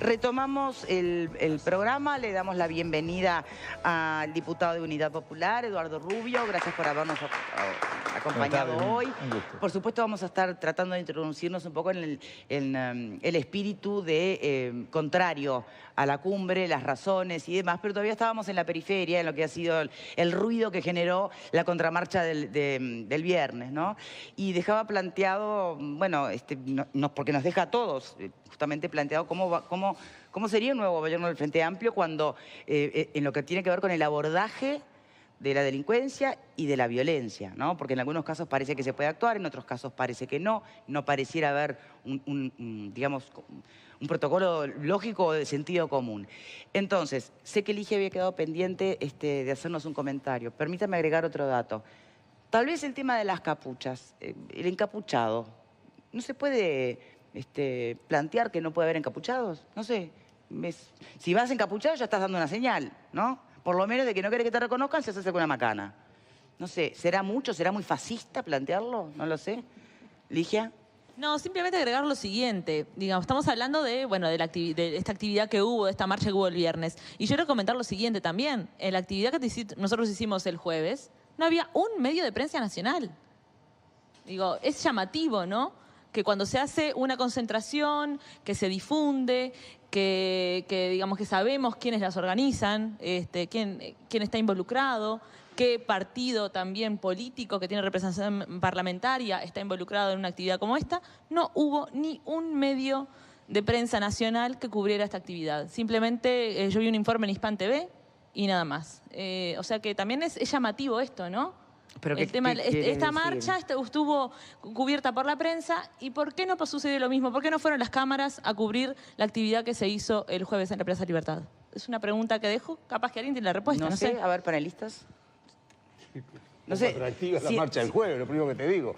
retomamos el programa, le damos la bienvenida al diputado de Unidad Popular, Eduardo Rubio. Gracias por habernos acompañado hoy. Por supuesto vamos a estar tratando de introducirnos un poco en el espíritu de contrario a la cumbre, las razones y demás, pero todavía estábamos en la periferia, en lo que ha sido el ruido que generó la contramarcha del viernes, ¿no? Y dejaba planteado, bueno, porque nos deja a todos justamente planteado cómo sería un nuevo gobierno del Frente Amplio cuando en lo que tiene que ver con el abordaje de la delincuencia y de la violencia, ¿no? Porque en algunos casos parece que se puede actuar, en otros casos parece que no pareciera haber digamos, un protocolo lógico de sentido común. Entonces, sé que Ligia había quedado pendiente de hacernos un comentario. Permítame agregar otro dato. Tal vez el tema de las capuchas, el encapuchado, ¿no se puede plantear que no puede haber encapuchados? No sé, si vas encapuchado ya estás dando una señal, ¿no? Por lo menos de que no querés que te reconozcan, se hace alguna macana. No sé, ¿será mucho, será muy fascista plantearlo? No lo sé. ¿Ligia? No, simplemente agregar lo siguiente. Digamos, estamos hablando de esta actividad que hubo, de esta marcha que hubo el viernes. Y yo quiero comentar lo siguiente también. En la actividad que nosotros hicimos el jueves, no había un medio de prensa nacional. Digo, es llamativo, ¿no? Que cuando se hace una concentración, que se difunde, que digamos que sabemos quiénes las organizan, quién está involucrado, qué partido también político que tiene representación parlamentaria está involucrado en una actividad como esta, no hubo ni un medio de prensa nacional que cubriera esta actividad. Simplemente yo vi un informe en Hispan TV y nada más. O sea que también es llamativo esto, ¿no? Pero esta marcha estuvo cubierta por la prensa. ¿Y por qué no sucedió lo mismo? ¿Por qué no fueron las cámaras a cubrir la actividad que se hizo el jueves en la Plaza Libertad? Es una pregunta que dejo. Capaz que alguien tiene la respuesta, no sé. A ver, panelistas. No sé. Atractiva es la marcha del jueves, lo primero que te digo.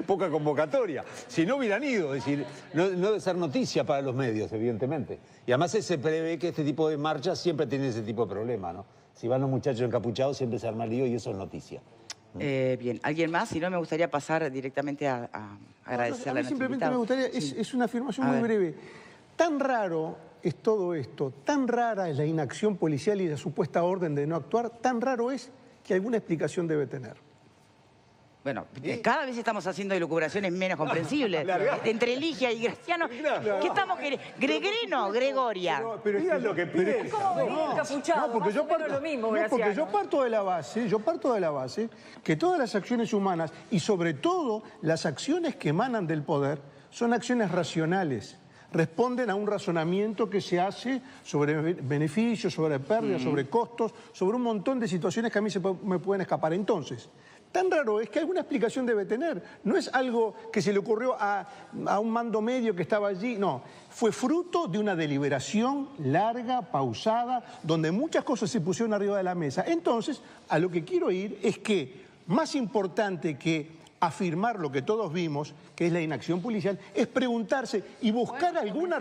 Poca convocatoria. Si no hubieran ido, es decir, no debe ser noticia para los medios, evidentemente. Y además se prevé que este tipo de marchas siempre tienen ese tipo de problema, ¿no? Si van los muchachos encapuchados siempre se arma lío y eso es noticia. Bien, ¿alguien más? Si no, me gustaría pasar directamente a agradecerle a nuestro simplemente invitado. me gustaría, es una afirmación muy breve. Tan raro es todo esto, tan rara es la inacción policial y la supuesta orden de no actuar, tan raro es que alguna explicación debe tener. Bueno, cada vez estamos haciendo elucubraciones menos comprensibles. Entre Ligia y Graciano, ¿qué estamos queriendo? ¿Gregreno? Gregoria. Pero digan lo que piensan. ¿Cómo venir encapuchado? No, porque yo parto de la base que todas las acciones humanas y sobre todo las acciones que emanan del poder son acciones racionales. Responden a un razonamiento que se hace sobre beneficios, sobre pérdidas, sobre costos, sobre un montón de situaciones que a mí me pueden escapar. Entonces, tan raro es que alguna explicación debe tener. No es algo que se le ocurrió a un mando medio que estaba allí, no. Fue fruto de una deliberación larga, pausada, donde muchas cosas se pusieron arriba de la mesa. Entonces, a lo que quiero ir es que, más importante que afirmar lo que todos vimos, que es la inacción policial, es preguntarse y buscar alguna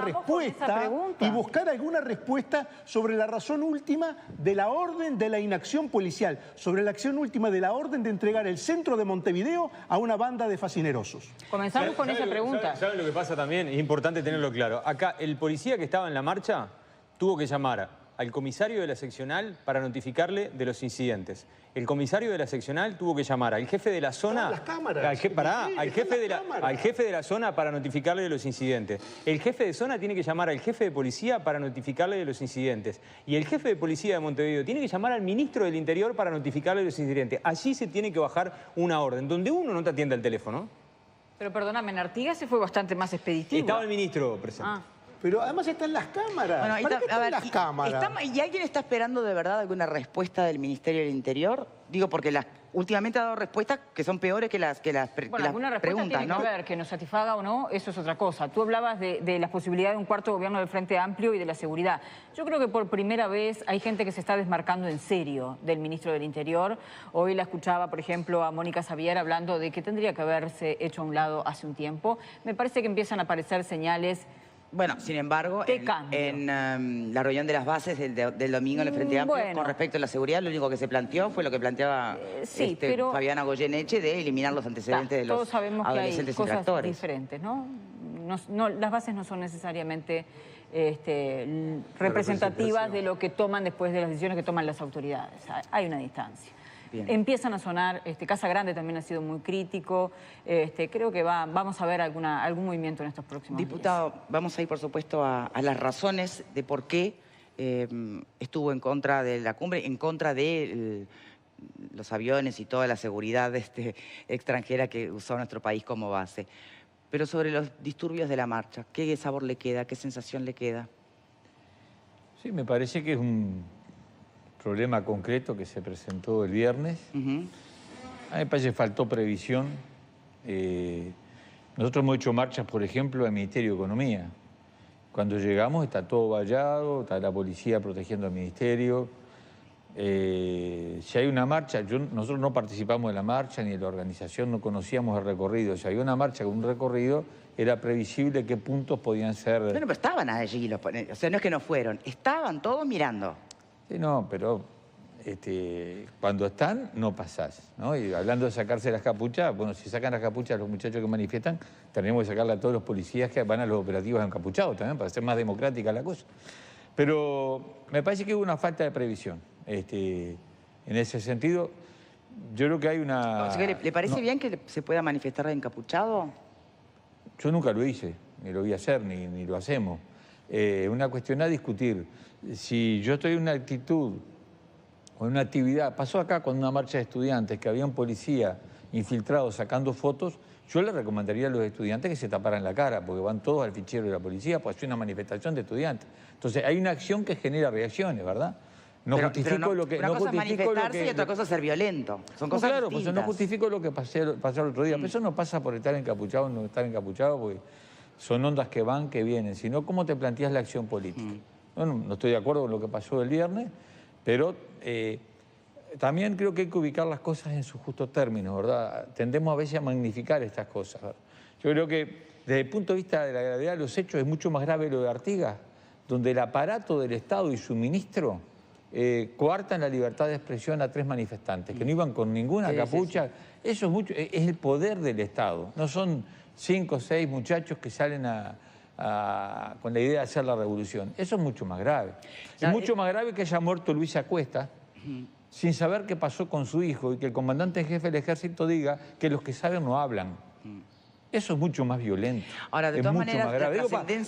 respuesta sobre la razón última de la orden de la inacción policial, sobre la acción última de la orden de entregar el centro de Montevideo a una banda de fascinerosos. Comenzamos con esa pregunta. ¿Saben lo que pasa también? Es importante tenerlo claro. Acá, el policía que estaba en la marcha tuvo que llamar al comisario de la seccional para notificarle de los incidentes. El comisario de la seccional tuvo que llamar al jefe de la zona... Las cámaras. Al jefe de la zona para notificarle de los incidentes. El jefe de zona tiene que llamar al jefe de policía para notificarle de los incidentes. Y el jefe de policía de Montevideo tiene que llamar al ministro del Interior para notificarle de los incidentes. Allí se tiene que bajar una orden, donde uno no te atiende al teléfono. Pero perdóname, en Artigas se fue bastante más expeditivo. Estaba el ministro presente. Pero además están las cámaras. Bueno, ¿Para qué están las cámaras? ¿Y alguien está esperando de verdad alguna respuesta del Ministerio del Interior? Digo, porque últimamente ha dado respuestas que son peores que las Bueno, alguna respuesta preguntas, tiene que ver, que nos satisfaga o no, eso es otra cosa. Tú hablabas de la posibilidad de un cuarto gobierno del Frente Amplio y de la seguridad. Yo creo que por primera vez hay gente que se está desmarcando en serio del ministro del Interior. Hoy la escuchaba, por ejemplo, a Mónica Xavier hablando de que tendría que haberse hecho a un lado hace un tiempo. Me parece que empiezan a aparecer señales. Bueno, sin embargo, en la reunión de las bases del domingo en el Frente Amplio, con respecto a la seguridad, lo único que se planteó fue lo que planteaba Fabiana Goyeneche de eliminar los antecedentes de los adolescentes infractores. Todos sabemos que hay cosas diferentes, ¿no? Las bases no son necesariamente representativas de lo que toman después de las decisiones que toman las autoridades. Hay una distancia. Bien. Empiezan a sonar, Casa Grande también ha sido muy crítico, creo que vamos a ver algún movimiento en estos próximos días. Diputado, vamos a ir por supuesto a las razones de por qué estuvo en contra de la cumbre, en contra de los aviones y toda la seguridad extranjera que usó nuestro país como base. Pero sobre los disturbios de la marcha, ¿qué sabor le queda? ¿Qué sensación le queda? Sí, me parece que es un problema concreto que se presentó el viernes. A mí me parece que faltó previsión. Nosotros hemos hecho marchas, por ejemplo, al Ministerio de Economía. Cuando llegamos está todo vallado, está la policía protegiendo al ministerio. Si hay una marcha, nosotros no participamos de la marcha ni de la organización, no conocíamos el recorrido. Si había una marcha con un recorrido, era previsible qué puntos podían ser... Bueno, pero estaban allí, o sea, no es que no fueron, estaban todos mirando. Sí, no, pero cuando están, no pasás, ¿no? Y hablando de sacarse las capuchas, bueno, si sacan las capuchas a los muchachos que manifiestan, tenemos que sacarle a todos los policías que van a los operativos encapuchados también, para ser más democrática la cosa. Pero me parece que hubo una falta de previsión. En ese sentido, yo creo que hay una... O sea, ¿le parece bien que se pueda manifestar de encapuchado? Yo nunca lo hice, ni lo voy a hacer, ni lo hacemos. Una cuestión a discutir. Si yo estoy en una actitud o en una actividad... Pasó acá con una marcha de estudiantes que había un policía infiltrado sacando fotos, yo le recomendaría a los estudiantes que se taparan la cara, porque van todos al fichero de la policía, pues es una manifestación de estudiantes. Entonces hay una acción que genera reacciones, ¿verdad? No justifico lo que... Una cosa es manifestarse y otra cosa es ser violento. Son cosas claro, distintas. Pues no justifico lo que pasó el otro día. Pero eso no pasa por estar encapuchado o no estar encapuchado, porque son ondas que van, que vienen, sino cómo te planteas la acción política. No estoy de acuerdo con lo que pasó el viernes, pero también creo que hay que ubicar las cosas en sus justos términos, ¿verdad? Tendemos a veces a magnificar estas cosas, ¿verdad? Yo creo que desde el punto de vista de la gravedad de los hechos es mucho más grave lo de Artigas, donde el aparato del Estado y su ministro coartan la libertad de expresión a 3 manifestantes, que no iban con ninguna capucha. Sí. Eso es el poder del Estado. No son 5 o 6 muchachos que salen con la idea de hacer la revolución. Eso es mucho más grave. Es mucho más grave que haya muerto Luisa Cuesta sin saber qué pasó con su hijo y que el comandante en jefe del ejército diga que los que saben no hablan. Eso es mucho más violento. Ahora, de todas maneras, más grave.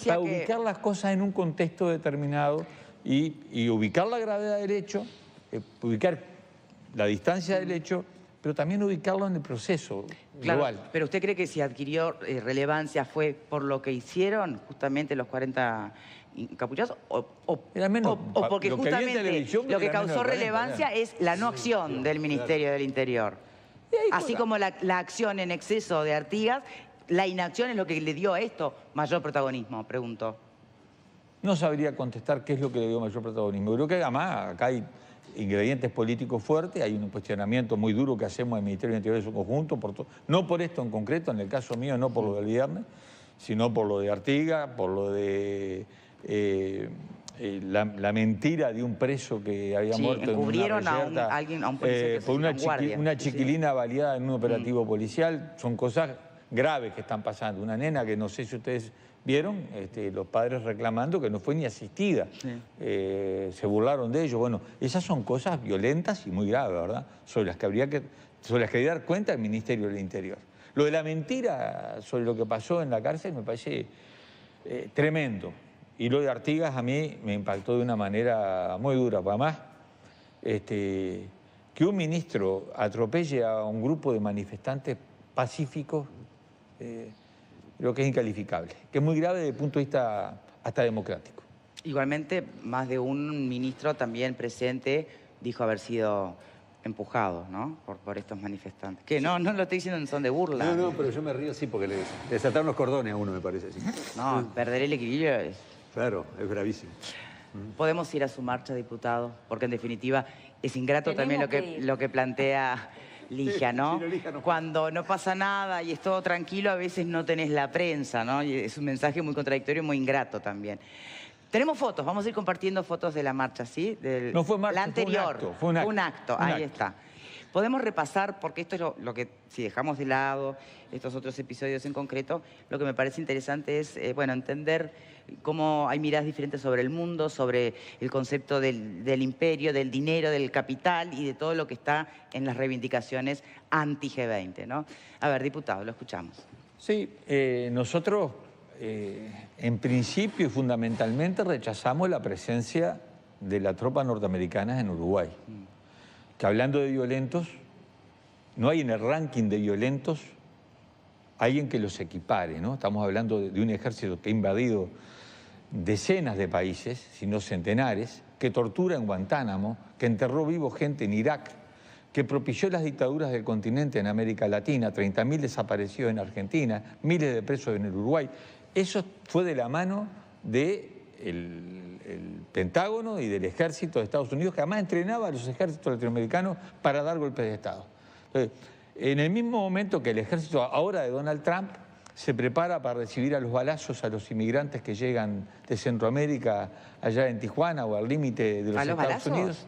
Para ubicar las cosas en un contexto determinado y ubicar la gravedad del hecho, ubicar la distancia del hecho, pero también ubicarlo en el proceso global. Pero ¿usted cree que si adquirió relevancia fue por lo que hicieron justamente los 40 encapuchados? ¿O porque justamente lo que causó relevancia es la no acción del Ministerio del Interior? Así como la acción en exceso de Artigas, la inacción es lo que le dio a esto mayor protagonismo, pregunto. No sabría contestar qué es lo que le dio mayor protagonismo. Creo que además acá hay ingredientes políticos fuertes, hay un cuestionamiento muy duro que hacemos al Ministerio del Interior en su conjunto, no por esto en concreto, en el caso mío no por lo del viernes, sino por lo de Artigas, por lo de la mentira de un preso que había muerto en una a un policía por una chiquilina baleada en un operativo policial. Son cosas graves que están pasando. Una nena que no sé si ustedes vieron, los padres reclamando que no fue ni asistida. Se burlaron de ellos. Bueno, esas son cosas violentas y muy graves, ¿verdad? Sobre las que debe dar cuenta el Ministerio del Interior. Lo de la mentira sobre lo que pasó en la cárcel me parece tremendo. Y lo de Artigas a mí me impactó de una manera muy dura. Además, que un ministro atropelle a un grupo de manifestantes pacíficos, creo que es incalificable, que es muy grave desde el punto de vista hasta democrático. Igualmente, más de un ministro también presente dijo haber sido empujado, ¿no? Por estos manifestantes. Que no lo estoy diciendo en son de burla. No, pero yo me río sí porque le desataron los cordones a uno, me parece. Sí. No, perder el equilibrio es... Claro, es gravísimo. Podemos ir a su marcha, diputado, porque en definitiva es ingrato también lo que plantea Ligia, ¿no? Cuando no pasa nada y es todo tranquilo, a veces no tenés la prensa, ¿no? Y es un mensaje muy contradictorio y muy ingrato también. Tenemos fotos, vamos a ir compartiendo fotos de la marcha, ¿sí? No fue marcha, la anterior. fue un acto. Ahí está. Podemos repasar, porque esto es lo que, si dejamos de lado estos otros episodios en concreto, lo que me parece interesante es, bueno, entender cómo hay miradas diferentes sobre el mundo, sobre el concepto del imperio, del dinero, del capital y de todo lo que está en las reivindicaciones anti-G20, ¿no? A ver, diputado, lo escuchamos. Sí, nosotros en principio y fundamentalmente rechazamos la presencia de la tropa norteamericana en Uruguay. Que hablando de violentos, no hay en el ranking de violentos alguien que los equipare, ¿no? Estamos hablando de un ejército que ha invadido decenas de países, si no centenares, que tortura en Guantánamo, que enterró vivo gente en Irak, que propició las dictaduras del continente en América Latina, 30.000 desaparecidos en Argentina, miles de presos en el Uruguay. Eso fue de la mano del Pentágono y del ejército de Estados Unidos, que además entrenaba a los ejércitos latinoamericanos para dar golpes de Estado. Entonces, en el mismo momento que el ejército ahora de Donald Trump se prepara para recibir a los balazos a los inmigrantes que llegan de Centroamérica allá en Tijuana o al límite de los Estados Unidos.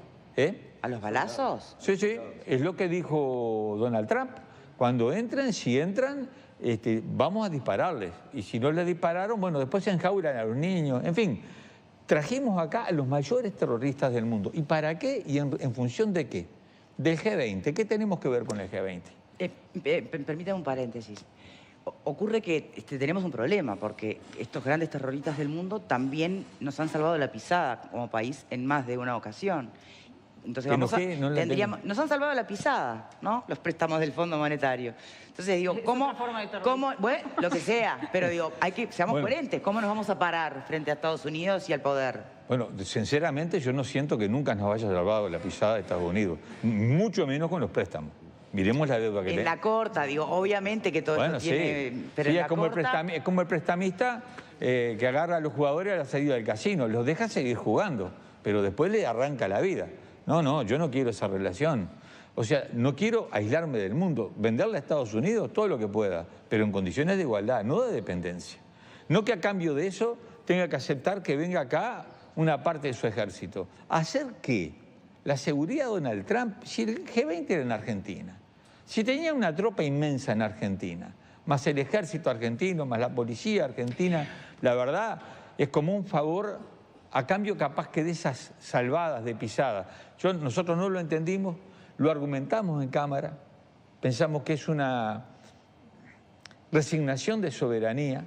¿A los balazos? Sí, sí, es lo que dijo Donald Trump. Cuando entren, si entran, vamos a dispararles. Y si no les dispararon, bueno, después se enjaulan a los niños. En fin, trajimos acá a los mayores terroristas del mundo. ¿Y para qué? ¿Y en función de qué? Del G20. ¿Qué tenemos que ver con el G20? Permítame un paréntesis. Ocurre que tenemos un problema, porque estos grandes terroristas del mundo también nos han salvado la pisada como país en más de una ocasión. Entonces nos han salvado la pisada, ¿no? Los préstamos del Fondo Monetario. Entonces digo, bueno, lo que sea, pero digo, seamos coherentes. ¿Cómo nos vamos a parar frente a Estados Unidos y al poder? Bueno, sinceramente yo no siento que nunca nos haya salvado la pisada de Estados Unidos, mucho menos con los préstamos. Miremos la deuda que tenemos. En la corta, digo, obviamente que todo esto tiene... Sí, pero sí, en es como el prestamista que agarra a los jugadores a la salida del casino, los deja seguir jugando, pero después le arranca la vida. No, yo no quiero esa relación. O sea, no quiero aislarme del mundo, venderle a Estados Unidos todo lo que pueda, pero en condiciones de igualdad, no de dependencia. No que a cambio de eso tenga que aceptar que venga acá una parte de su ejército. ¿Hacer qué? La seguridad de Donald Trump, si el G20 era en Argentina, si tenía una tropa inmensa en Argentina, más el ejército argentino, más la policía argentina, la verdad es como un favor a cambio capaz que de esas salvadas de pisada. Nosotros no lo entendimos, lo argumentamos en Cámara, pensamos que es una resignación de soberanía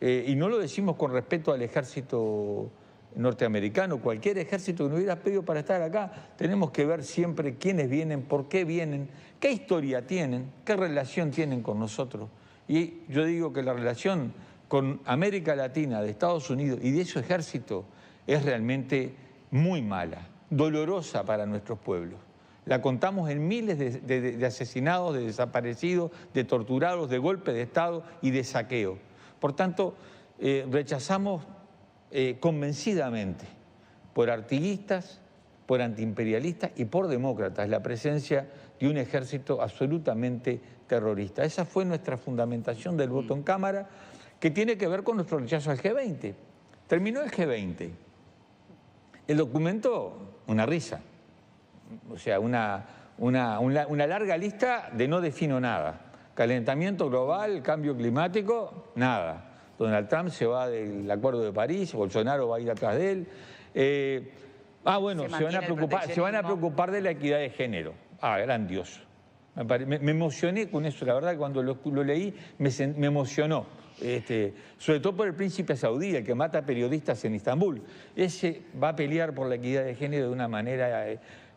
y no lo decimos con respeto al ejército norteamericano, cualquier ejército que nos hubiera pedido para estar acá, tenemos que ver siempre quiénes vienen, por qué vienen, qué historia tienen, qué relación tienen con nosotros. Y yo digo que la relación con América Latina, de Estados Unidos y de su ejército es realmente muy mala, dolorosa para nuestros pueblos. La contamos en miles de asesinados, de desaparecidos, de torturados, de golpes de Estado y de saqueo. Por tanto, rechazamos convencidamente por artiguistas, por antiimperialistas y por demócratas la presencia de un ejército absolutamente terrorista. Esa fue nuestra fundamentación del voto en Cámara, que tiene que ver con nuestro rechazo al G20. Terminó el G20. El documento, una risa. O sea, una larga lista de no defino nada. Calentamiento global, cambio climático, nada. Donald Trump se va del Acuerdo de París, Bolsonaro va a ir atrás de él. Bueno, se van a preocupar de la equidad de género. Grandioso. Me emocioné con eso, la verdad que cuando lo leí me emocionó. Sobre todo por el príncipe saudí, el que mata periodistas en Estambul. Ese va a pelear por la equidad de género de una manera,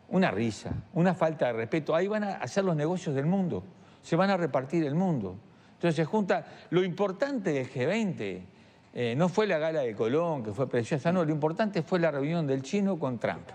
una risa, una falta de respeto. Ahí van a hacer los negocios del mundo, se van a repartir el mundo. Entonces se junta, lo importante del G20 no fue la gala de Colón, que fue preciosa, no, lo importante fue la reunión del chino con Trump.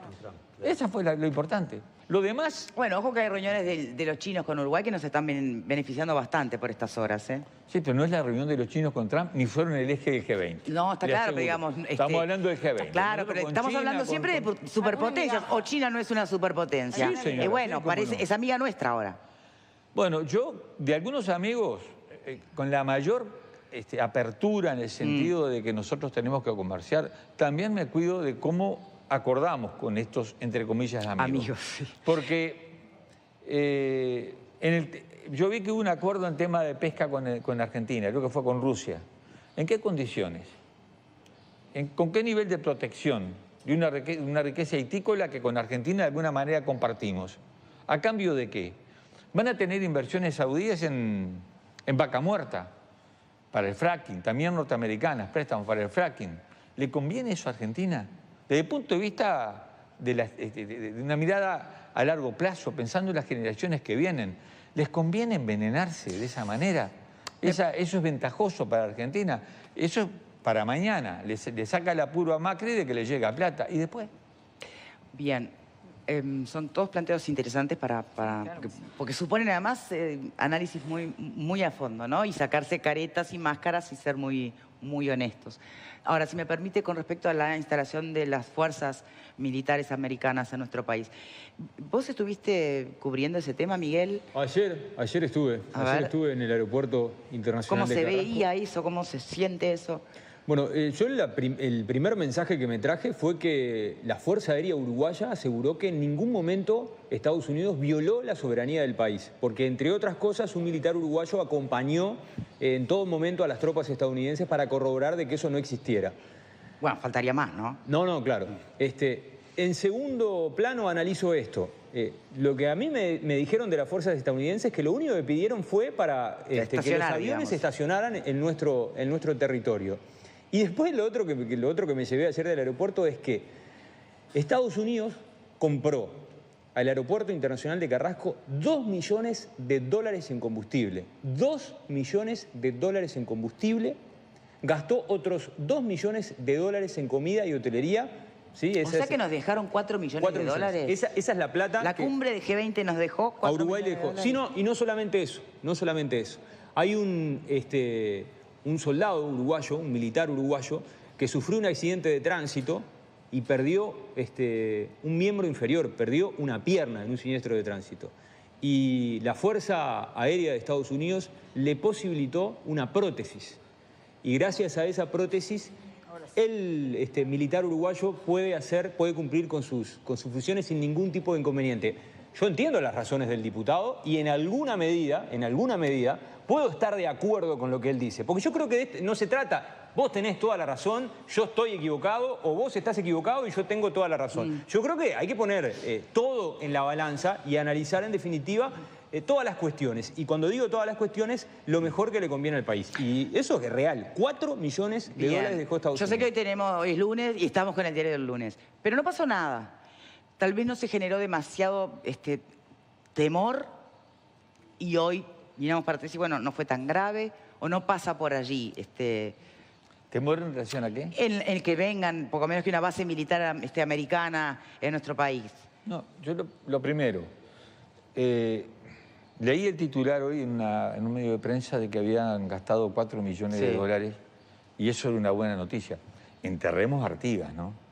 Esa fue lo importante. Lo demás... Bueno, ojo que hay reuniones de los chinos con Uruguay que nos están beneficiando bastante por estas horas, ¿eh? Sí, pero no es la reunión de los chinos con Trump, ni fueron el eje del G20. No, está claro, pero digamos... Estamos hablando del G20. Claro, pero estamos China, hablando siempre de superpotencias. O China no es una superpotencia. Sí, señora, bueno, parece, es amiga nuestra ahora. Bueno, yo, de algunos amigos, con la mayor apertura en el sentido de que nosotros tenemos que comerciar, también me cuido de cómo acordamos con estos, entre comillas, amigos. Sí. Porque yo vi que hubo un acuerdo en tema de pesca con Argentina, creo que fue con Rusia. ¿En qué condiciones? ¿Con qué nivel de protección de una riqueza hitícola que con Argentina de alguna manera compartimos? ¿A cambio de qué? Van a tener inversiones saudíes en vaca muerta para el fracking, también norteamericanas, préstamos para el fracking. ¿Le conviene eso a Argentina? Desde el punto de vista de una mirada a largo plazo, pensando en las generaciones que vienen, ¿les conviene envenenarse de esa manera? Eso es ventajoso para Argentina. Eso es para mañana. Le saca el apuro a Macri de que le llega plata. ¿Y después? Bien. Son todos planteos interesantes porque suponen además análisis muy a fondo, ¿no? Y sacarse caretas y máscaras y ser muy honestos. Ahora, si me permite, con respecto a la instalación de las fuerzas militares americanas en nuestro país. ¿Vos estuviste cubriendo ese tema, Miguel? Ayer estuve. Ayer estuve en el aeropuerto internacional de Carrasco. ¿Cómo se veía eso? ¿Cómo se siente eso? Bueno, yo el primer mensaje que me traje fue que la Fuerza Aérea Uruguaya aseguró que en ningún momento Estados Unidos violó la soberanía del país, porque entre otras cosas un militar uruguayo acompañó en todo momento a las tropas estadounidenses para corroborar de que eso no existiera. Bueno, faltaría más, ¿no? No, claro. En segundo plano analizo esto. Lo que a mí me dijeron de las fuerzas estadounidenses es que lo único que pidieron fue para que los aviones estacionaran en nuestro territorio. Y después lo otro que me llevé ayer del aeropuerto es que Estados Unidos compró al Aeropuerto Internacional de Carrasco $2 millones en combustible. $2 millones en combustible. Gastó otros $2 millones en comida y hotelería. ¿Sí? O sea que nos dejaron $4 millones. Esa es la plata. La cumbre de G20 nos dejó 4 a Uruguay le dejó. Sí, no, y no solamente eso. Hay un soldado uruguayo, un militar uruguayo, que sufrió un accidente de tránsito y perdió un miembro inferior, perdió una pierna en un siniestro de tránsito. Y la Fuerza Aérea de Estados Unidos le posibilitó una prótesis. Y gracias a esa prótesis, el militar uruguayo puede cumplir con sus funciones sin ningún tipo de inconveniente. Yo entiendo las razones del diputado y en alguna medida, puedo estar de acuerdo con lo que él dice. Porque yo creo que no se trata, vos tenés toda la razón, yo estoy equivocado, o vos estás equivocado y yo tengo toda la razón. Yo creo que hay que poner todo en la balanza y analizar en definitiva todas las cuestiones. Y cuando digo todas las cuestiones, lo mejor que le conviene al país. Y eso es real. $4 millones dejó Estados Unidos. Yo sé que hoy es lunes y estamos con el diario del lunes. Pero no pasó nada. Tal vez no se generó demasiado temor y hoy miramos para atrás y bueno, no fue tan grave o no pasa por allí. ¿Temor en relación a qué? En que vengan, poco menos que una base militar americana en nuestro país. No, yo lo primero, leí el titular hoy en un medio de prensa de que habían gastado $4 millones y eso era una buena noticia. Enterremos Artigas, ¿no?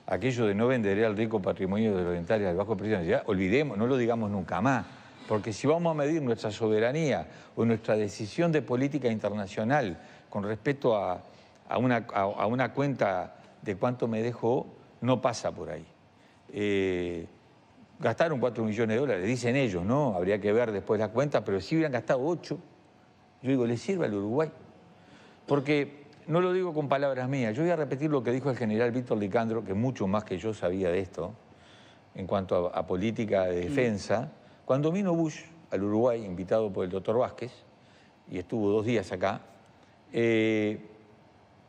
Aquello de no venderé al rico patrimonio de los orientales al bajo precio, ya olvidemos, no lo digamos nunca más. Porque si vamos a medir nuestra soberanía o nuestra decisión de política internacional con respecto a una cuenta de cuánto me dejó, no pasa por ahí. Gastaron $4 millones, dicen ellos, ¿no? Habría que ver después la cuenta, pero si hubieran gastado 8, yo digo, ¿le sirve al Uruguay? Porque no lo digo con palabras mías, yo voy a repetir lo que dijo el general Víctor Licandro, que mucho más que yo sabía de esto, en cuanto a política de defensa. Cuando vino Bush al Uruguay, invitado por el doctor Vázquez, y estuvo 2 días acá,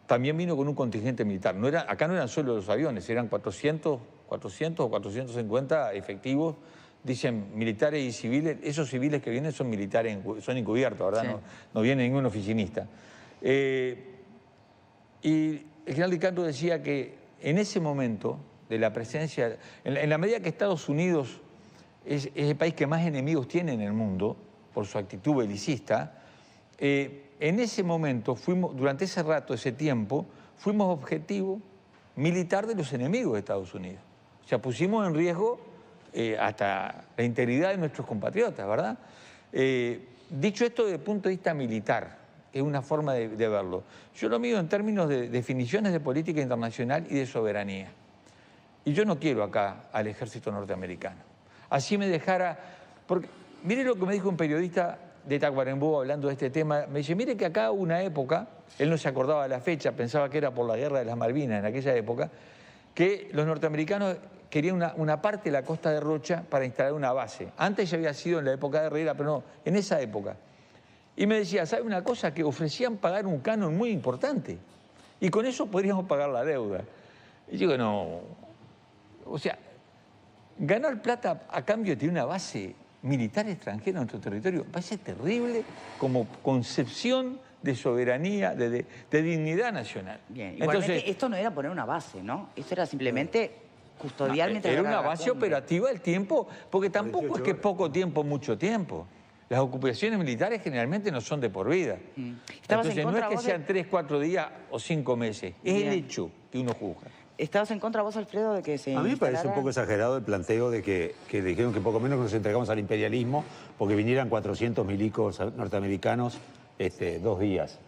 también vino con un contingente militar. Acá no eran solo los aviones, eran 400 o 450 efectivos, dicen militares y civiles. Esos civiles que vienen son militares, son encubiertos, ¿verdad? Sí. No viene ningún oficinista. Y el general Licandro decía que en ese momento de la presencia, en la medida que Estados Unidos es el país que más enemigos tiene en el mundo, por su actitud belicista, en ese momento, durante ese rato, ese tiempo, fuimos objetivo militar de los enemigos de Estados Unidos. O sea, pusimos en riesgo hasta la integridad de nuestros compatriotas, ¿verdad? Dicho esto desde el punto de vista militar, que es una forma de verlo, yo lo mido en términos de definiciones de política internacional y de soberanía. Y yo no quiero acá al ejército norteamericano. Así me dejara Porque mire lo que me dijo un periodista de Tacuarembó hablando de este tema. Me dice, mire que acá hubo una época, él no se acordaba de la fecha, pensaba que era por la guerra de las Malvinas en aquella época, que los norteamericanos querían una parte de la costa de Rocha para instalar una base. Antes ya había sido en la época de Herrera, pero no, en esa época. Y me decía, ¿sabe una cosa? Que ofrecían pagar un canon muy importante. Y con eso podríamos pagar la deuda. Y yo digo, no. O sea, ganar plata a cambio de tener una base militar extranjera en nuestro territorio parece terrible como concepción de soberanía, de dignidad nacional. Bien, igualmente entonces, esto no era poner una base, ¿no? Esto era simplemente custodiar mientras era una base operativa del tiempo, porque tampoco es que poco tiempo, mucho tiempo. Las ocupaciones militares generalmente no son de por vida. Entonces no es que sean 3, 4 días o 5 meses, es el hecho que uno juzga. ¿Estabas en contra vos, Alfredo, de que se A mí me parece un poco exagerado el planteo de que dijeron que poco menos que nos entregamos al imperialismo porque vinieran 400 milicos norteamericanos 2 días.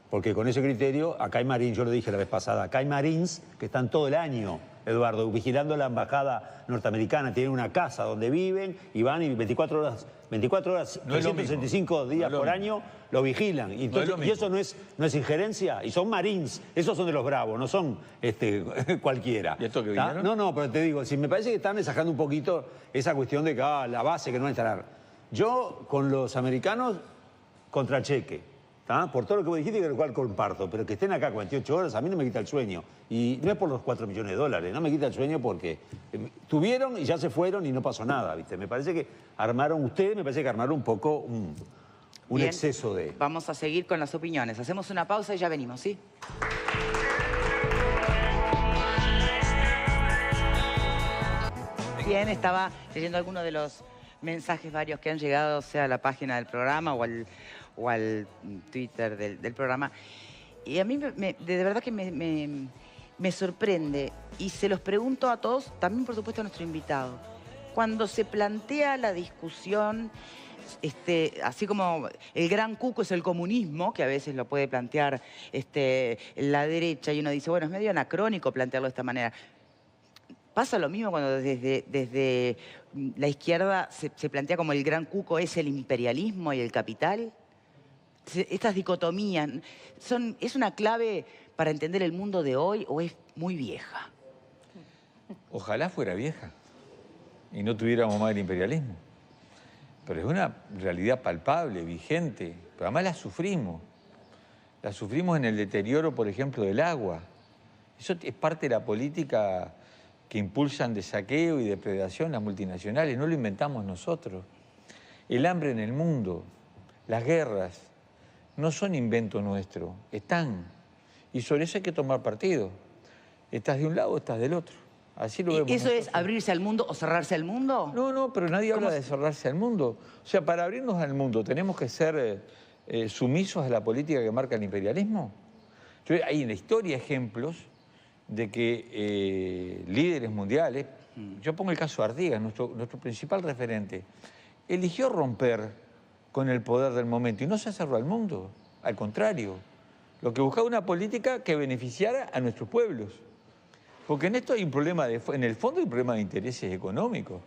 Porque con ese criterio, acá hay marines, yo lo dije la vez pasada, acá hay marines que están todo el año, Eduardo, vigilando la embajada norteamericana, tienen una casa donde viven y van y 24 horas, 365 días por año lo vigilan. Y, entonces, y eso no es injerencia, y son marines, esos son de los bravos, no son cualquiera. ¿Y esto que vinieron? No, pero te digo, si me parece que están exagerando un poquito esa cuestión de que la base que no va a instalar. Yo con los americanos contra cheque. Por todo lo que vos dijiste, que lo cual comparto, pero que estén acá 48 horas a mí no me quita el sueño. Y no es por los 4 millones de dólares, no me quita el sueño porque tuvieron y ya se fueron y no pasó nada, ¿viste? Me parece que armaron un poco un exceso de... Vamos a seguir con las opiniones. Hacemos una pausa y ya venimos, ¿sí? Bien, estaba leyendo algunos de los mensajes varios que han llegado, sea a la página del programa o al Twitter del programa. Y a mí de verdad que me sorprende, y se los pregunto a todos, también por supuesto a nuestro invitado. Cuando se plantea la discusión, así como el gran cuco es el comunismo, que a veces lo puede plantear la derecha, y uno dice, bueno, es medio anacrónico plantearlo de esta manera. Pasa lo mismo cuando desde la izquierda se plantea como el gran cuco es el imperialismo y el capital. Estas dicotomías, ¿es una clave para entender el mundo de hoy o es muy vieja? Ojalá fuera vieja y no tuviéramos más el imperialismo. Pero es una realidad palpable, vigente, pero además la sufrimos. La sufrimos en el deterioro, por ejemplo, del agua. Eso es parte de la política que impulsan de saqueo y depredación las multinacionales. No lo inventamos nosotros. El hambre en el mundo, las guerras, no son invento nuestro, están. Y sobre eso hay que tomar partido. Estás de un lado o estás del otro. Así lo vemos ¿Eso nosotros. es abrirse al mundo o cerrarse al mundo? No, pero nadie habla de cerrarse al mundo. O sea, para abrirnos al mundo, ¿tenemos que ser sumisos a la política que marca el imperialismo? Hay en la historia ejemplos de que líderes mundiales, yo pongo el caso de Artigas, nuestro principal referente, eligió romper con el poder del momento y no se cerró al mundo, al contrario, lo que buscaba una política que beneficiara a nuestros pueblos. Porque en esto hay un problema, en el fondo hay un problema de intereses económicos.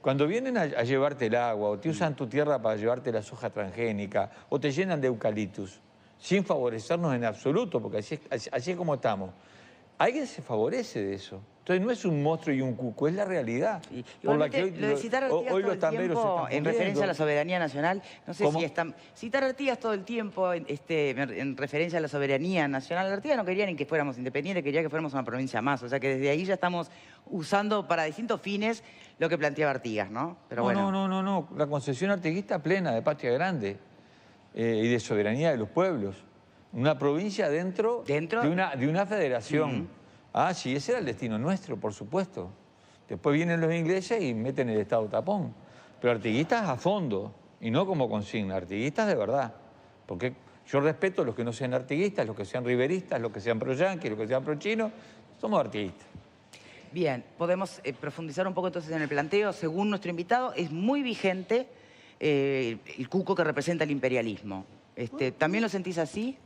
Cuando vienen a llevarte el agua o te usan tu tierra para llevarte la soja transgénica o te llenan de eucaliptus, sin favorecernos en absoluto, porque así es como estamos. Alguien se favorece de eso. Entonces no es un monstruo y un cuco, es la realidad. Por la que hoy citar Artigas todo el tiempo en referencia a la soberanía nacional, no sé si están... Citar Artigas todo el tiempo en referencia a la soberanía nacional. Artigas no quería ni que fuéramos independientes, quería que fuéramos una provincia más. O sea que desde ahí ya estamos usando para distintos fines lo que planteaba Artigas, ¿no? Pero bueno. No. La concepción artiguista plena de patria grande y de soberanía de los pueblos. Una provincia dentro de una federación. Sí, ese era el destino nuestro, por supuesto. Después vienen los ingleses y meten el Estado tapón. Pero artiguistas a fondo, y no como consigna, artiguistas de verdad. Porque yo respeto a los que no sean artiguistas, los que sean riveristas, los que sean pro-yanquis, los que sean pro-chinos, somos artiguistas. Bien, podemos profundizar un poco entonces en el planteo. Según nuestro invitado, es muy vigente el cuco que representa el imperialismo. ¿También lo sentís así?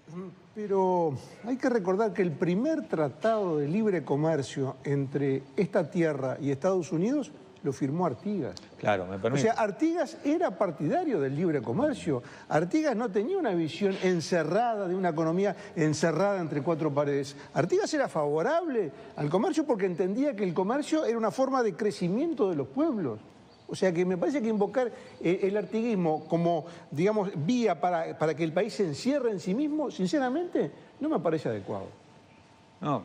Pero hay que recordar que el primer tratado de libre comercio entre esta tierra y Estados Unidos lo firmó Artigas. Claro, me permite. O sea, Artigas era partidario del libre comercio. Artigas no tenía una visión encerrada de una economía encerrada entre cuatro paredes. Artigas era favorable al comercio porque entendía que el comercio era una forma de crecimiento de los pueblos. O sea que me parece que invocar el artiguismo como, digamos, vía para que el país se encierre en sí mismo, sinceramente, no me parece adecuado. No,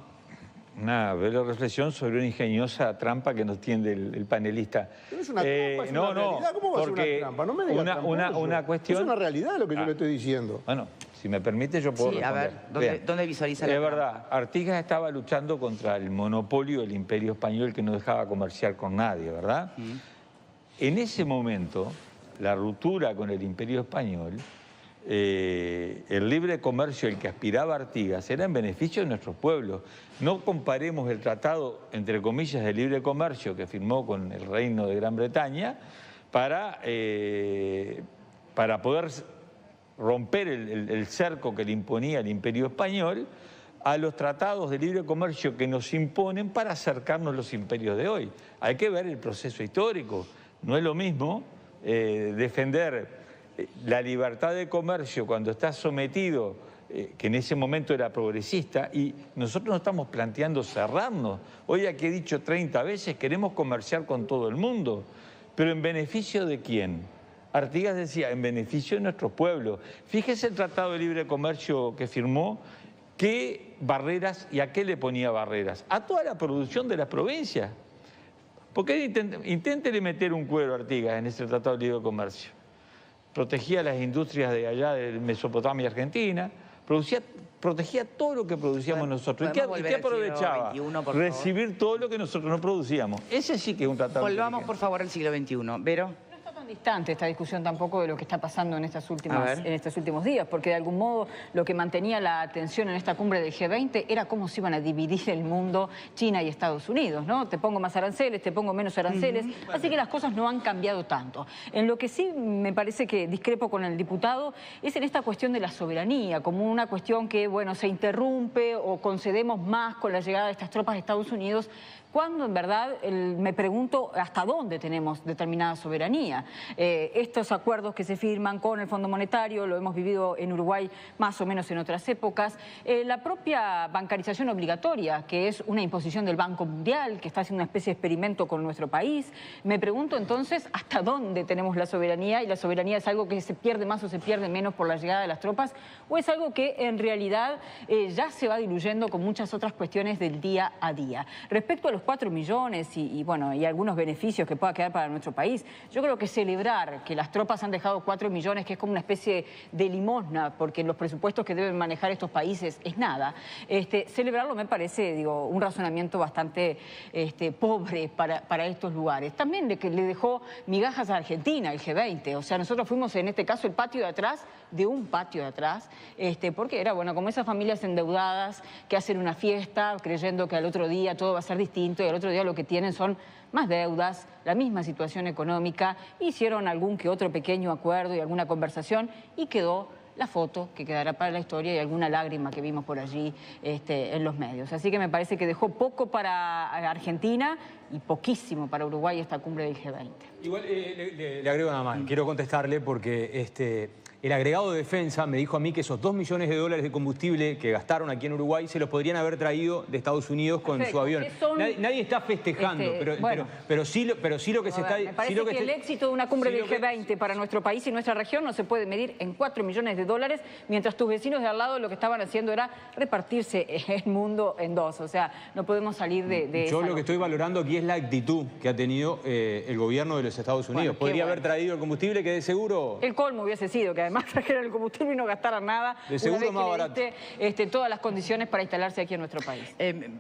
una breve reflexión sobre una ingeniosa trampa que nos tiende el panelista. Pero es una trampa, es una realidad. ¿Cómo va a ser una trampa? No me digas una cuestión... Es una realidad lo que yo le estoy diciendo. Bueno, si me permite yo puedo responder. A ver, ¿dónde visualiza la trampa? Es verdad, Artigas estaba luchando contra el monopolio del Imperio Español que no dejaba comerciar con nadie, ¿verdad? En ese momento, la ruptura con el Imperio Español, el libre comercio al que aspiraba Artigas era en beneficio de nuestros pueblos. No comparemos el tratado, entre comillas, de libre comercio que firmó con el Reino de Gran Bretaña para poder romper el cerco que le imponía el Imperio Español a los tratados de libre comercio que nos imponen para acercarnos a los imperios de hoy. Hay que ver el proceso histórico. No es lo mismo defender la libertad de comercio cuando está sometido, que en ese momento era progresista, y nosotros no estamos planteando cerrarnos. Hoy aquí he dicho 30 veces, queremos comerciar con todo el mundo, pero ¿en beneficio de quién? Artigas decía, en beneficio de nuestros pueblos. Fíjese el Tratado de Libre Comercio que firmó, ¿qué barreras y a qué le ponía barreras? A toda la producción de las provincias. ¿Por qué inténtele meter un cuero a Artigas en ese Tratado de Libre Comercio? Protegía las industrias de allá de Mesopotamia y Argentina, protegía todo lo que producíamos nosotros. ¿Y qué aprovechaba? Recibir todo lo que nosotros no producíamos. Ese sí que es un tratado. Volvamos, por favor, al siglo XXI. ¿Vero? Distante esta discusión tampoco de lo que está pasando en estos últimos días, porque de algún modo lo que mantenía la atención en esta cumbre del G20 era cómo se iban a dividir el mundo China y Estados Unidos, ¿no? Te pongo más aranceles, te pongo menos aranceles, así que las cosas no han cambiado tanto. En lo que sí me parece que discrepo con el diputado es en esta cuestión de la soberanía, como una cuestión que, bueno, se interrumpe o concedemos más con la llegada de estas tropas de Estados Unidos, cuando en verdad me pregunto hasta dónde tenemos determinada soberanía. Estos acuerdos que se firman con el Fondo Monetario, lo hemos vivido en Uruguay más o menos en otras épocas, la propia bancarización obligatoria, que es una imposición del Banco Mundial, que está haciendo una especie de experimento con nuestro país. Me pregunto entonces hasta dónde tenemos la soberanía, y la soberanía es algo que se pierde más o se pierde menos por la llegada de las tropas, o es algo que en realidad ya se va diluyendo con muchas otras cuestiones del día a día. Respecto a los 4 millones y algunos beneficios que pueda quedar para nuestro país, yo creo que celebrar que las tropas han dejado 4 millones, que es como una especie de limosna, porque los presupuestos que deben manejar estos países es nada, celebrarlo me parece, un razonamiento bastante pobre para estos lugares. También le dejó migajas a Argentina, el G20, o sea, nosotros fuimos en este caso el patio de atrás de un patio de atrás, porque era, bueno, como esas familias endeudadas que hacen una fiesta creyendo que al otro día todo va a ser distinto, y al otro día lo que tienen son más deudas, la misma situación económica, hicieron algún que otro pequeño acuerdo y alguna conversación, y quedó la foto que quedará para la historia y alguna lágrima que vimos por allí en los medios. Así que me parece que dejó poco para Argentina y poquísimo para Uruguay esta cumbre del G20. Igual le agrego nada más, quiero contestarle porque el agregado de defensa me dijo a mí que esos 2 millones de dólares de combustible que gastaron aquí en Uruguay se los podrían haber traído de Estados Unidos con su avión. Nadie está festejando, pero sí lo que se está... Me parece que el éxito de una cumbre del G20 para nuestro país y nuestra región no se puede medir en 4 millones de dólares, mientras tus vecinos de al lado lo que estaban haciendo era repartirse el mundo en dos. O sea, no podemos salir de Yo lo que estoy valorando aquí es la actitud que ha tenido el gobierno de los Estados Unidos. Podría haber traído el combustible que de seguro... El colmo hubiese sido que además trajeran el combustible y no gastaran nada. De seguro más barato. Todas las condiciones para instalarse aquí en nuestro país.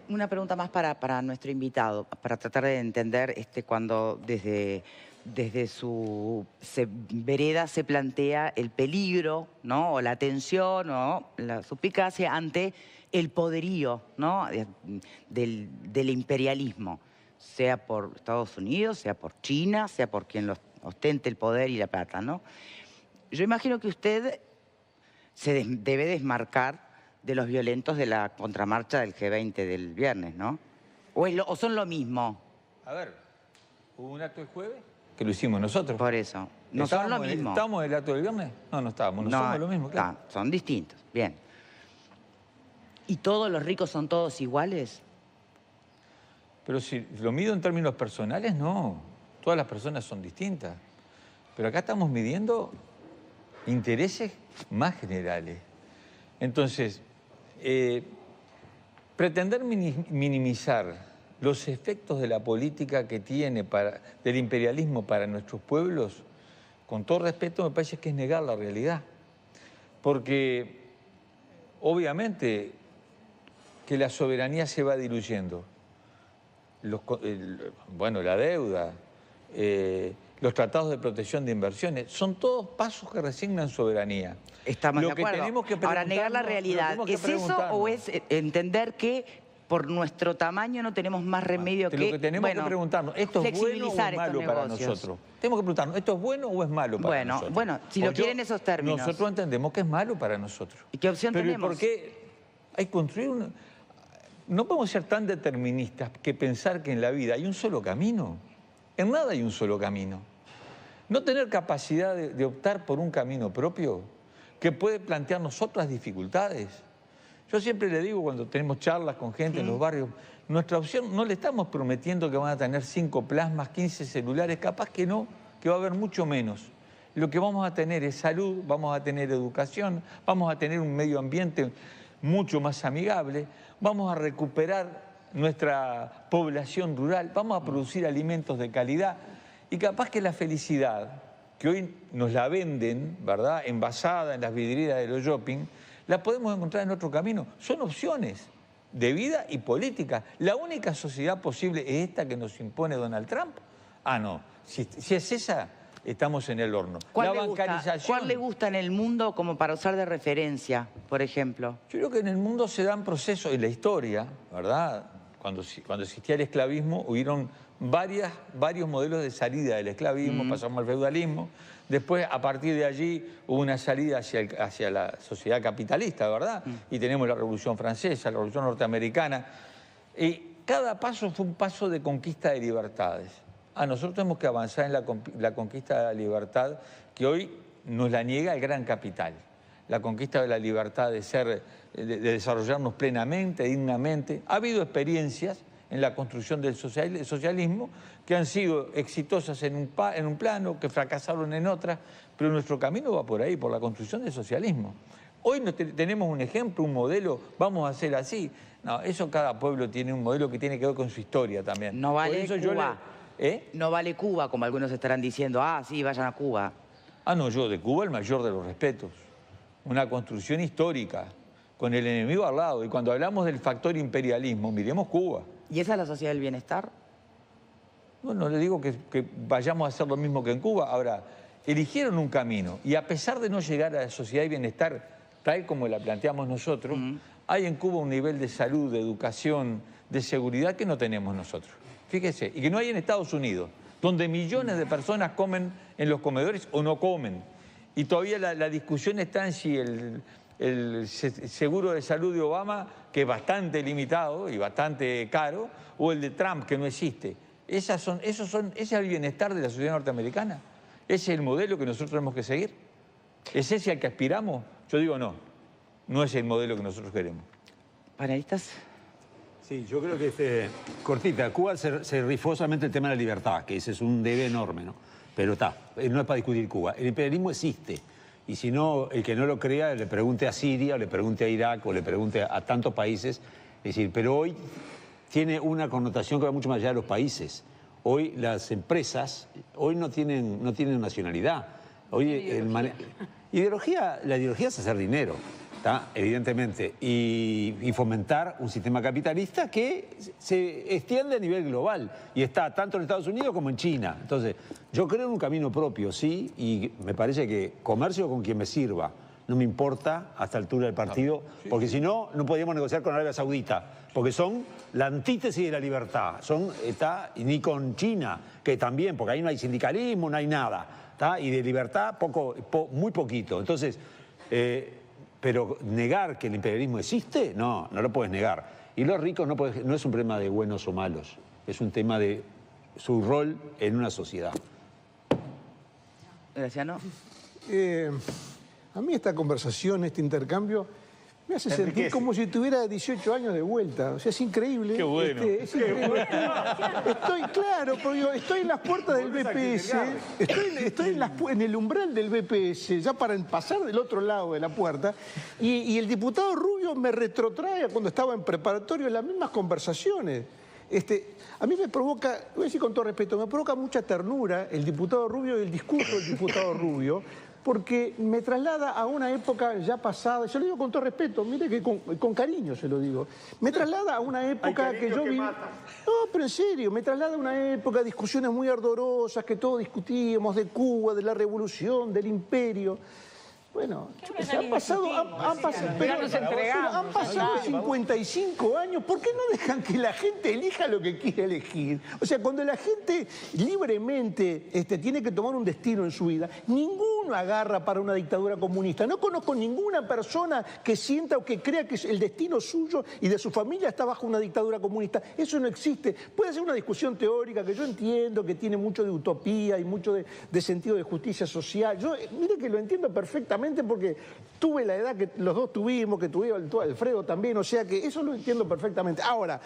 Una pregunta más para nuestro invitado, para tratar de entender cuando desde su vereda se plantea el peligro, ¿no? O la tensión o la suspicacia ante el poderío, ¿no? del imperialismo, sea por Estados Unidos, sea por China, sea por quien ostente el poder y la plata, ¿no? Yo imagino que usted se debe desmarcar de los violentos de la contramarcha del G20 del viernes, ¿no? ¿O son lo mismo? A ver, Hubo un acto el jueves que lo hicimos nosotros. Por eso. No son lo mismo. ¿Estábamos en el acto del viernes? No, no estábamos. No somos lo mismo, claro. Son distintos. Bien. ¿Y todos los ricos son todos iguales? Pero si lo mido en términos personales, no. Todas las personas son distintas. Pero acá estamos midiendo intereses más generales. Entonces, pretender minimizar los efectos de la política que tiene del imperialismo para nuestros pueblos, con todo respeto, me parece que es negar la realidad. Porque, obviamente, que la soberanía se va diluyendo. Bueno, la deuda, los tratados de protección de inversiones, son todos pasos que resignan soberanía. Estamos de acuerdo. Ahora, negar la realidad, ¿es eso o es entender que por nuestro tamaño no tenemos más remedio que... Lo que tenemos que preguntarnos, ¿esto es bueno o es malo para nosotros? Tenemos que preguntarnos, ¿esto es bueno o es malo para nosotros? Bueno, si lo quieren esos términos. Nosotros entendemos que es malo para nosotros. ¿Y qué opción tenemos? ¿Por qué hay que construir una... No podemos ser tan deterministas que pensar que en la vida hay un solo camino. En nada hay un solo camino. No tener capacidad de optar por un camino propio que puede plantearnos otras dificultades. Yo siempre le digo cuando tenemos charlas con gente en los barrios, nuestra opción, no le estamos prometiendo que van a tener 5 plasmas, 15 celulares, capaz que no, que va a haber mucho menos. Lo que vamos a tener es salud, vamos a tener educación, vamos a tener un medio ambiente mucho más amigable, vamos a recuperar nuestra población rural, vamos a producir alimentos de calidad y capaz que la felicidad, que hoy nos la venden, ¿verdad?, envasada en las vidrieras de los shopping, la podemos encontrar en otro camino. Son opciones de vida y política. ¿La única sociedad posible es esta que nos impone Donald Trump? Ah, no. Si es esa, estamos en el horno. ¿Cuál le gusta en el mundo como para usar de referencia, por ejemplo? Yo creo que en el mundo se dan procesos, en la historia, ¿verdad? Cuando existía el esclavismo, hubieron varios modelos de salida del esclavismo, pasamos al feudalismo. Después, a partir de allí, hubo una salida hacia la sociedad capitalista, ¿verdad? Y tenemos la Revolución Francesa, la Revolución Norteamericana. Y cada paso fue un paso de conquista de libertades. Nosotros tenemos que avanzar en la conquista de la libertad que hoy nos la niega el gran capital. La conquista de la libertad de desarrollarnos plenamente, dignamente. Ha habido experiencias en la construcción del socialismo que han sido exitosas en un plano, que fracasaron en otras, pero nuestro camino va por ahí, por la construcción del socialismo. Hoy tenemos un ejemplo, un modelo, vamos a hacer así. No, eso cada pueblo tiene un modelo que tiene que ver con su historia también. No vale Cuba. No vale Cuba, como algunos estarán diciendo. Ah, sí, vayan a Cuba. No, yo de Cuba el mayor de los respetos. Una construcción histórica, con el enemigo al lado. Y cuando hablamos del factor imperialismo, miremos Cuba. ¿Y esa es la sociedad del bienestar? No le digo que vayamos a hacer lo mismo que en Cuba. Ahora, eligieron un camino y a pesar de no llegar a la sociedad del bienestar tal como la planteamos nosotros, hay en Cuba un nivel de salud, de educación, de seguridad que no tenemos nosotros. Fíjese, y que no hay en Estados Unidos, donde millones de personas comen en los comedores o no comen. Y todavía la discusión está en si el seguro de salud de Obama, que es bastante limitado y bastante caro, o el de Trump, que no existe. Ese es el bienestar de la sociedad norteamericana. Ese es el modelo que nosotros tenemos que seguir. ¿Es ese al que aspiramos? Yo digo no es el modelo que nosotros queremos. ¿Panelistas? Sí, yo creo que, cortita, Cuba se rifó solamente el tema de la libertad, que ese es un debe enorme, ¿no? Pero no es para discutir Cuba. El imperialismo existe. Y si no, el que no lo crea, le pregunte a Siria, o le pregunte a Irak, o le pregunte a tantos países. Es decir, pero hoy tiene una connotación que va mucho más allá de los países. Hoy las empresas, hoy no tienen nacionalidad. Hoy la ideología es hacer dinero, ¿tá? Evidentemente, y fomentar un sistema capitalista que se extiende a nivel global y está tanto en Estados Unidos como en China. Entonces, yo creo en un camino propio, sí, y me parece que comercio con quien me sirva. No me importa a esta altura del partido, porque si no, no podríamos negociar con Arabia Saudita, porque son la antítesis de la libertad. Ni con China, que también, porque ahí no hay sindicalismo, no hay nada, ¿tá? Y de libertad, muy poquito. Entonces, pero negar que el imperialismo existe, no lo puedes negar. Y los ricos no es un problema de buenos o malos, es un tema de su rol en una sociedad. Graciano. A mí esta conversación, este intercambio, me hace sentir como si tuviera 18 años de vuelta. O sea, es increíble. Qué bueno. Es increíble. Estoy en las puertas del BPS, estoy en el umbral del BPS, ya para pasar del otro lado de la puerta, y el diputado Rubio me retrotrae a cuando estaba en preparatorio en las mismas conversaciones. A mí me provoca, voy a decir con todo respeto, me provoca mucha ternura el diputado Rubio y el discurso del diputado Rubio, porque me traslada a una época ya pasada, yo lo digo con todo respeto, mire que con cariño se lo digo, me traslada a una época que yo viví... No, pero en serio, me traslada a una época de discusiones muy ardorosas, que todos discutíamos de Cuba, de la revolución, del imperio... Bueno, han pasado 55 años. ¿Por qué no dejan que la gente elija lo que quiere elegir? O sea, cuando la gente libremente tiene que tomar un destino en su vida, ninguno agarra para una dictadura comunista. No conozco ninguna persona que sienta o que crea que el destino suyo y de su familia está bajo una dictadura comunista. Eso no existe. Puede ser una discusión teórica que yo entiendo que tiene mucho de utopía y mucho de sentido de justicia social. Yo, mire que lo entiendo perfectamente, porque tuve la edad que los dos tuvimos, que tuvo Alfredo también, o sea que eso lo entiendo perfectamente. Ahora,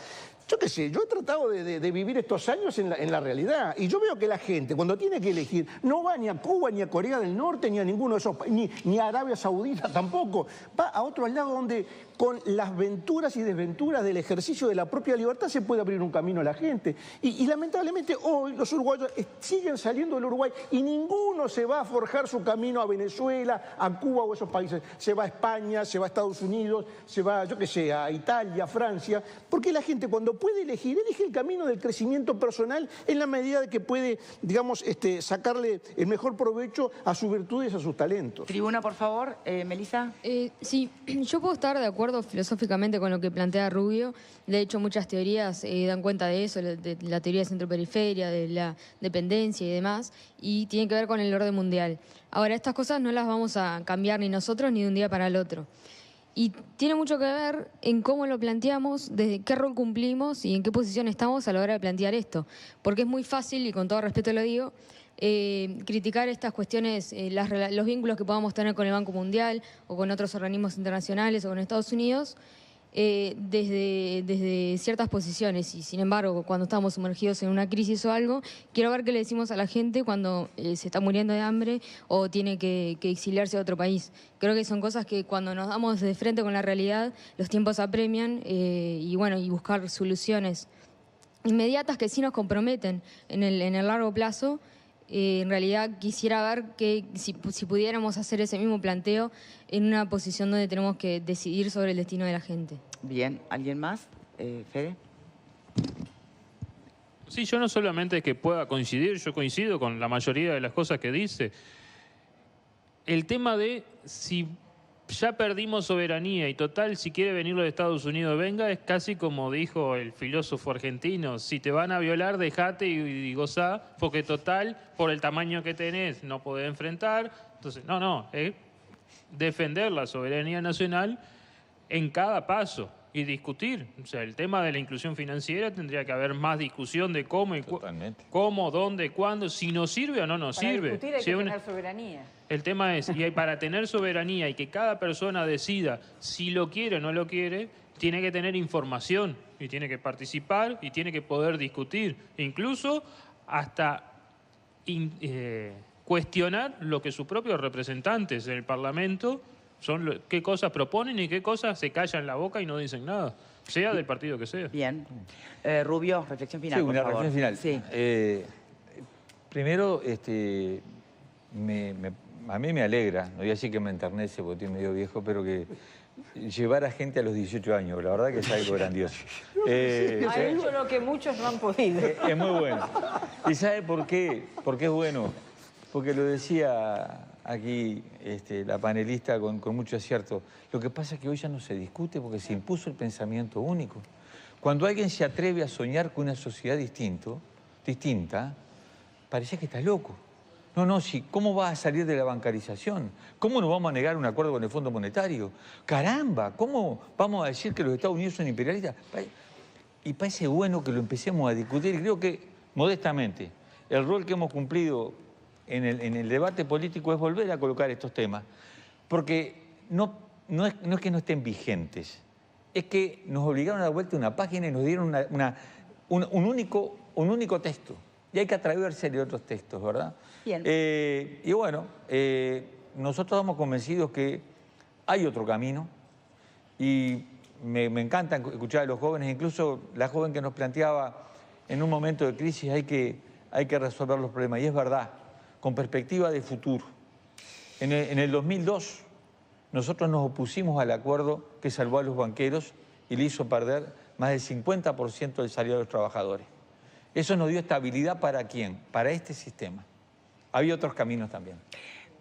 yo qué sé, yo he tratado de vivir estos años en la realidad, y yo veo que la gente, cuando tiene que elegir, no va ni a Cuba, ni a Corea del Norte, ni a ninguno de esos países, ni a Arabia Saudita tampoco, va a otro lado donde con las venturas y desventuras del ejercicio de la propia libertad se puede abrir un camino a la gente. Y lamentablemente hoy los uruguayos siguen saliendo del Uruguay y ninguno se va a forjar su camino a Venezuela, a Cuba o esos países. Se va a España, se va a Estados Unidos, se va, yo qué sé, a Italia, a Francia, porque la gente cuando puede elegir, elige el camino del crecimiento personal en la medida de que puede, digamos, sacarle el mejor provecho a sus virtudes, a sus talentos. Tribuna, por favor. Melissa. Sí, yo puedo estar de acuerdo filosóficamente con lo que plantea Rubio. De hecho, muchas teorías dan cuenta de eso, de la teoría de centro-periferia, de la dependencia y demás, y tiene que ver con el orden mundial. Ahora, estas cosas no las vamos a cambiar ni nosotros ni de un día para el otro. Y tiene mucho que ver en cómo lo planteamos, desde qué rol cumplimos y en qué posición estamos a la hora de plantear esto. Porque es muy fácil, y con todo respeto lo digo, criticar estas cuestiones, los vínculos que podamos tener con el Banco Mundial o con otros organismos internacionales o con Estados Unidos desde ciertas posiciones. Y sin embargo, cuando estamos sumergidos en una crisis o algo, quiero ver qué le decimos a la gente cuando se está muriendo de hambre o tiene que exiliarse a otro país. Creo que son cosas que cuando nos damos de frente con la realidad, los tiempos apremian y buscar soluciones inmediatas que sí nos comprometen en el largo plazo. En realidad quisiera ver que si pudiéramos hacer ese mismo planteo en una posición donde tenemos que decidir sobre el destino de la gente. Bien, ¿alguien más? Fede. Sí, yo no solamente es que pueda coincidir, yo coincido con la mayoría de las cosas que dice. El tema de si ya perdimos soberanía y total, si quiere venir los Estados Unidos, venga, es casi como dijo el filósofo argentino, si te van a violar, dejate y gozá, porque total, por el tamaño que tenés, no podés enfrentar. Entonces, no, es defender la soberanía nacional en cada paso y discutir. O sea, el tema de la inclusión financiera tendría que haber más discusión de cómo, cómo, dónde, cuándo, si nos sirve o no nos sirve. Para discutir hay que tener soberanía. El tema es, y para tener soberanía y que cada persona decida si lo quiere o no lo quiere, tiene que tener información y tiene que participar y tiene que poder discutir. Incluso hasta cuestionar lo que sus propios representantes en el Parlamento son, qué cosas proponen y qué cosas se callan la boca y no dicen nada, sea del partido que sea. Bien. Rubio, reflexión final, sí, por favor. Reflexión final. Sí. Primero, a mí me alegra, no voy a decir que me enternece porque estoy medio viejo, pero que llevar a gente a los 18 años, la verdad que es algo grandioso. Algo lo que muchos no han podido. Es muy bueno. ¿Y sabe por qué? Porque es bueno. Porque lo decía aquí la panelista con mucho acierto. Lo que pasa es que hoy ya no se discute porque se impuso el pensamiento único. Cuando alguien se atreve a soñar con una sociedad distinta, parece que está loco. No, ¿cómo va a salir de la bancarización? ¿Cómo nos vamos a negar un acuerdo con el Fondo Monetario? ¡Caramba! ¿Cómo vamos a decir que los Estados Unidos son imperialistas? Y parece bueno que lo empecemos a discutir. Y creo que modestamente, el rol que hemos cumplido en el debate político es volver a colocar estos temas, porque no es que no estén vigentes, es que nos obligaron a dar vuelta una página y nos dieron un único texto. Y hay que atreverse de otros textos, ¿verdad? Bien. Y bueno, nosotros estamos convencidos que hay otro camino y me encanta escuchar a los jóvenes, incluso la joven que nos planteaba en un momento de crisis hay que resolver los problemas. Y es verdad, con perspectiva de futuro. En el 2002 nosotros nos opusimos al acuerdo que salvó a los banqueros y le hizo perder más del 50% del salario de los trabajadores. Eso nos dio estabilidad ¿para quién? Para este sistema. Había otros caminos también.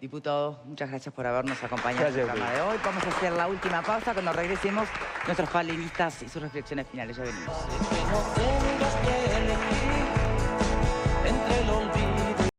Diputado, muchas gracias por habernos acompañado en el programa de hoy. Vamos a hacer la última pausa. Cuando regresemos, nuestros panelistas y sus reflexiones finales. Ya venimos.